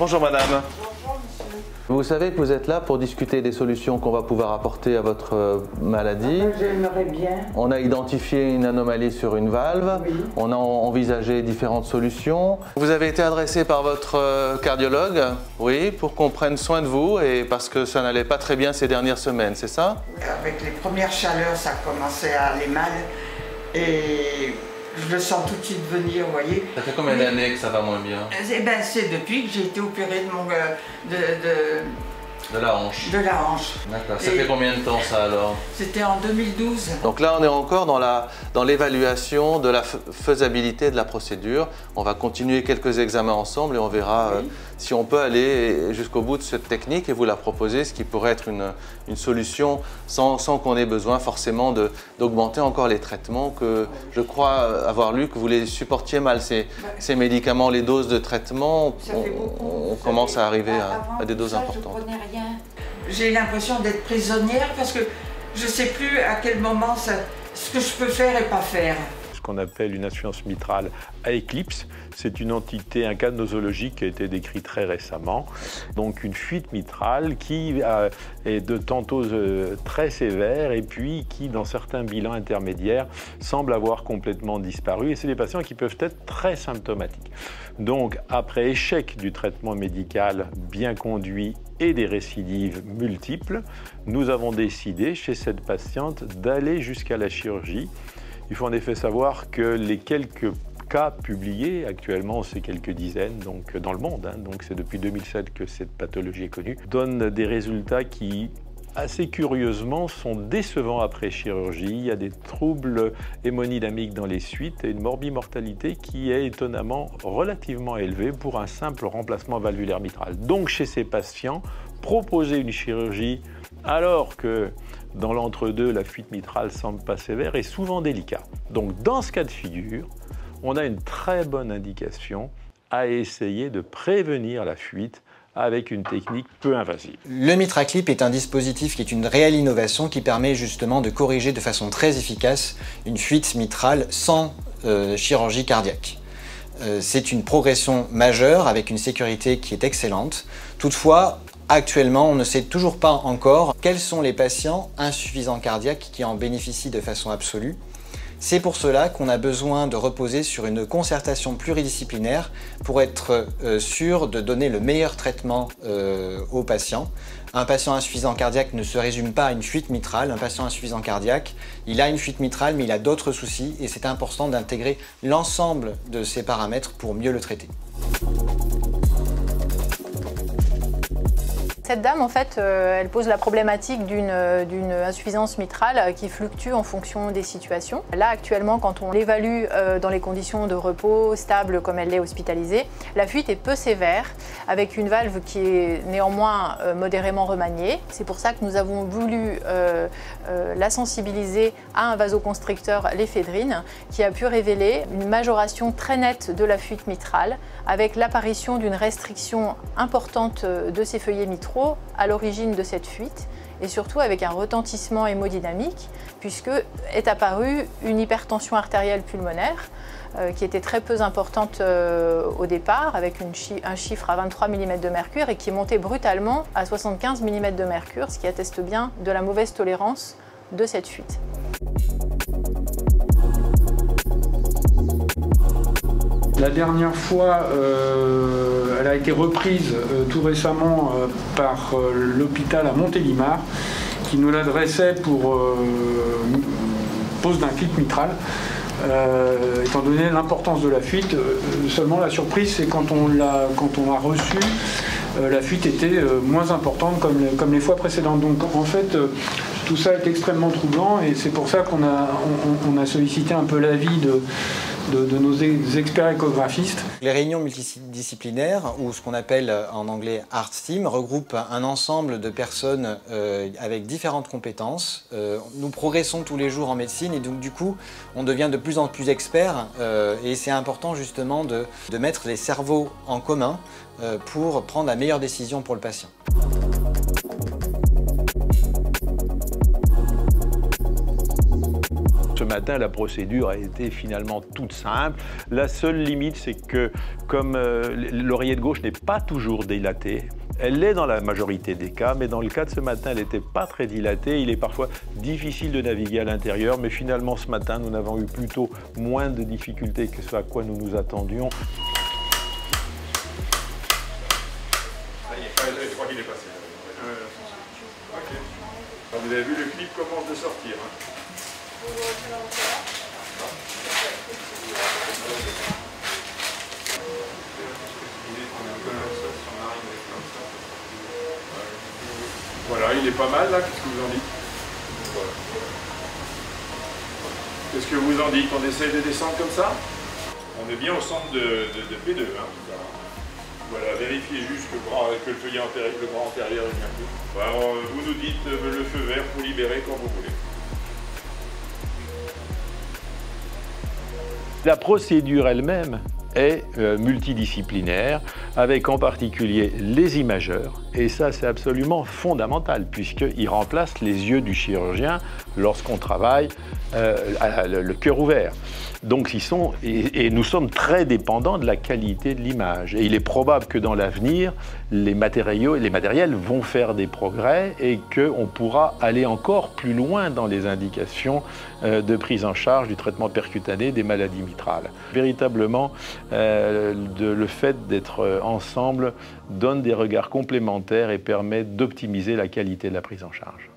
Bonjour madame. Bonjour monsieur. Vous savez que vous êtes là pour discuter des solutions qu'on va pouvoir apporter à votre maladie. J'aimerais bien. On a identifié une anomalie sur une valve. Oui. On a envisagé différentes solutions. Vous avez été adressé par votre cardiologue, oui, pour qu'on prenne soin de vous et parce que ça n'allait pas très bien ces dernières semaines, c'est ça? Avec les premières chaleurs, ça commençait à aller mal et je le sens tout de suite venir, vous voyez. Ça fait combien d'années que ça va moins bien? Eh ben, c'est depuis que j'ai été opérée de mon De la hanche. de la hanche. D'accord. Ça fait combien de temps ça alors? C'était en 2012. Donc là, on est encore dans l'évaluation de la faisabilité de la procédure. On va continuer quelques examens ensemble et on verra si on peut aller jusqu'au bout de cette technique et vous la proposer, ce qui pourrait être une solution sans qu'on ait besoin forcément d'augmenter encore les traitements que je crois avoir lu que vous les supportiez mal, ces médicaments, les doses de traitement, on commence à arriver à des doses importantes. Je prenais rien. J'ai l'impression d'être prisonnière parce que je ne sais plus à quel moment ce que je peux faire et pas faire. Ce qu'on appelle une insuffisance mitrale à éclipse, c'est une entité, un cas nosologique qui a été décrit très récemment. Donc une fuite mitrale qui est de tantôt très sévère et puis qui, dans certains bilans intermédiaires, semble avoir complètement disparu. Et c'est des patients qui peuvent être très symptomatiques. Donc après échec du traitement médical bien conduit et des récidives multiples, nous avons décidé chez cette patiente d'aller jusqu'à la chirurgie. Il faut en effet savoir que les quelques cas publiés, actuellement c'est quelques dizaines donc, dans le monde, donc c'est depuis 2007 que cette pathologie est connue, donnent des résultats qui, assez curieusement, sont décevants après chirurgie. Il y a des troubles hémodynamiques dans les suites et une morbimortalité qui est étonnamment relativement élevée pour un simple remplacement valvulaire mitral. Donc chez ces patients, proposer une chirurgie alors que dans l'entre-deux, la fuite mitrale semble pas sévère est souvent délicat. Donc dans ce cas de figure, on a une très bonne indication à essayer de prévenir la fuite avec une technique peu invasive. Le MitraClip est un dispositif qui est une réelle innovation qui permet justement de corriger de façon très efficace une fuite mitrale sans chirurgie cardiaque. C'est une progression majeure avec une sécurité qui est excellente. Toutefois, actuellement, on ne sait toujours pas encore quels sont les patients insuffisants cardiaques qui en bénéficient de façon absolue. C'est pour cela qu'on a besoin de reposer sur une concertation pluridisciplinaire pour être sûr de donner le meilleur traitement aux patients. Un patient insuffisant cardiaque ne se résume pas à une fuite mitrale. Un patient insuffisant cardiaque, il a une fuite mitrale mais il a d'autres soucis et c'est important d'intégrer l'ensemble de ces paramètres pour mieux le traiter. Cette dame, en fait, elle pose la problématique d'une insuffisance mitrale qui fluctue en fonction des situations. Là, actuellement, quand on l'évalue dans les conditions de repos stables comme elle l'est hospitalisée, la fuite est peu sévère, avec une valve qui est néanmoins modérément remaniée. C'est pour ça que nous avons voulu la sensibiliser à un vasoconstricteur, l'éphédrine, qui a pu révéler une majoration très nette de la fuite mitrale, avec l'apparition d'une restriction importante de ces feuillets mitraux à l'origine de cette fuite et surtout avec un retentissement hémodynamique puisque est apparue une hypertension artérielle pulmonaire qui était très peu importante au départ avec un chiffre à 23 mm de mercure et qui est monté brutalement à 75 mm de mercure, ce qui atteste bien de la mauvaise tolérance de cette fuite. La dernière fois, elle a été reprise tout récemment par l'hôpital à Montélimar qui nous l'adressait pour pose d'un clip mitral. Étant donné l'importance de la fuite, seulement la surprise c'est quand on l'a reçue, la fuite était moins importante comme les fois précédentes. Donc en fait, tout ça est extrêmement troublant et c'est pour ça qu'on a sollicité un peu l'avis de nos experts échographistes. Les réunions multidisciplinaires, ou ce qu'on appelle en anglais Heart Team, regroupent un ensemble de personnes avec différentes compétences. Nous progressons tous les jours en médecine et donc du coup, on devient de plus en plus experts et c'est important justement de mettre les cerveaux en commun pour prendre la meilleure décision pour le patient. Ce matin, la procédure a été finalement toute simple. La seule limite, c'est que comme l'oreiller de gauche n'est pas toujours dilaté, elle l'est dans la majorité des cas, mais dans le cas de ce matin, elle n'était pas très dilatée. Il est parfois difficile de naviguer à l'intérieur, mais finalement, ce matin, nous n'avons eu plutôt moins de difficultés que ce à quoi nous nous attendions. Je crois qu'il est passé. Ok. Alors, vous avez vu, le clip commence de sortir. Voilà, il est pas mal là, qu'est-ce que vous en dites? Voilà. Qu'est-ce que vous en dites? On essaye de descendre comme ça? On est bien au centre de P2. Hein. Voilà, vérifiez juste que le feuillet antérieur, le bras antérieur est bien fait. Alors, vous nous dites le feu vert pour libérer quand vous voulez. La procédure elle-même est multidisciplinaire, avec en particulier les imageurs. Et ça, c'est absolument fondamental, puisqu'ils remplacent les yeux du chirurgien lorsqu'on travaille le cœur ouvert. Donc, nous sommes très dépendants de la qualité de l'image. Et il est probable que dans l'avenir, les matériels vont faire des progrès et qu'on pourra aller encore plus loin dans les indications de prise en charge du traitement percutané des maladies mitrales. Véritablement, le fait d'être ensemble donne des regards complémentaires et permet d'optimiser la qualité de la prise en charge.